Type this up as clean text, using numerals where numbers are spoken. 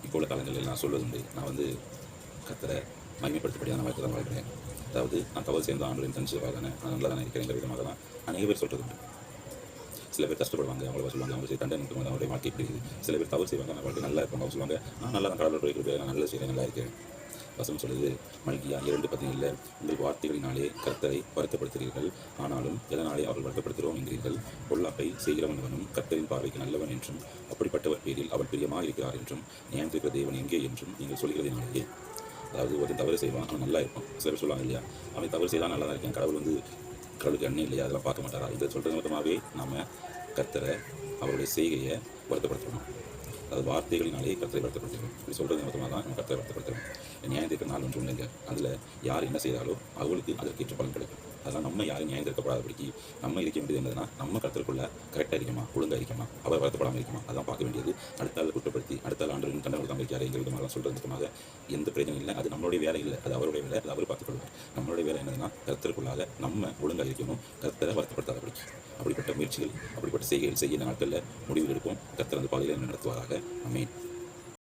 இப்போ உள்ள காலங்களில் நான் சொல்வது உண்டு. நான் வந்து கர்த்தரை மகிமைப்படுத்தபடியான வாழ்க்கை தான் வாழ்கிறேன். அதாவது நான் தவறு செய்த ஆண்டவரின் கன்சிவாக தானே, நான் நல்லா தானே இருக்கிறேங்கிற விதமாக தான் அநேக பேர் சொல்கிறது உண்டு. சில பேர் கஷ்டப்படுவாங்க, அவங்கள சொல்லுவாங்க, அவங்க செய்ய தண்டனை வந்து அவருடைய வாழ்க்கை இப்படி இருக்குது. சில பேர் தவறு செய்வாங்க, அந்த வாழ்க்கை நல்லா இருப்பாங்க, அவங்க சொல்லுவாங்க, நான் நல்லா தான் கடவுளுடைய கிருபையால நான் நல்லது செய்கிறேன், நல்லா இருக்கிறேன். வசனம் சொல்லுது மல்கியா 2:17, உங்கள் வார்த்தைகளினாலே கர்த்தரை வருத்தப்படுத்துகிறீர்கள், ஆனாலும் எதனாலே அவர்கள் வருத்தப்படுத்துகிறோம் என்கிறீர்கள். பொல்லாப்பை செய்கிறவனவனும் கர்த்தரின் பார்வைக்கு நல்லவன் என்றும் அப்படிப்பட்டவர் பேரில் அவர் பிரியமாக இருக்கிறார் என்றும் நியாயத்திருக்கிற தேவன் எங்கே என்றும் நீங்கள் சொல்கிறதினாலேயே. அதாவது ஒரு தவறு செய்வான், அவன் நல்லா இருப்பான். சில பேர் சொல்லுவாங்க இல்லையா, அவன் தவறு செய்தான் நல்லா தான் இருக்கேன், கடவுளுக்கு எண்ணெய் இல்லையா, அதெல்லாம் பார்க்க மாட்டாரா? இதை சொல்கிறது மொத்தமாகவே நாம் கர்த்தரை அவருடைய செய்கையை வருத்தப்படுத்தணும். அதாவது வார்த்தைகளினாலே கர்த்தரை வருத்தப்படுத்துகிறோம். இப்படி சொல்கிறது மொத்தமாக தான் நம்ம கர்த்தரை வருத்தப்படுத்துகிறோம். நியாயம் தீர்க்கிற நாள் ஒன்று இல்லைங்க. அதில் யார் என்ன செய்தாலோ அவளுக்கு அதற்கேற்ற பலன் கிடைக்கும். அதெல்லாம் நம்ம யாரும் நியாயம் தீர்க்கப்படாதபடிக்கு நம்ம இருக்க வேண்டியது என்னதுன்னா, நம்ம கர்த்தருக்குள்ள கரெக்டாக இருக்கமா, ஒழுங்காக இருக்கமா, அவர் வருத்தப்படாமல் இருக்கமா, அதான் பார்க்க வேண்டியது. அடுத்த ஆள் குற்றப்படுத்தி அடுத்த ஆள் ஆண்டு தண்டனை கொடுக்காம இருக்காரு எங்கள் விதமாக சொல்கிறது மொத்தமாக எந்த பிரச்சனையும் இல்லை. அது நம்மளுடைய வேலை இல்லை, அது அவருடைய வேலை, அது அவர் பார்த்துக்கொள்வார். நம்மளுடைய வேலை என்னதுன்னா, கர்த்தருக்குள்ளாக நம்ம ஒழுங்காக இருக்கணும், கர்த்தரை வருத்தப்படுத்தாதபடிக்கு. அப்படிப்பட்ட முயற்சிகள், அப்படிப்பட்ட செய்கைகள் செய்ய நாட்களில் முடிவு எடுப்போம். கர்த்தர் அந்த பாதையில் நடத்துவாராக. ஆமென்.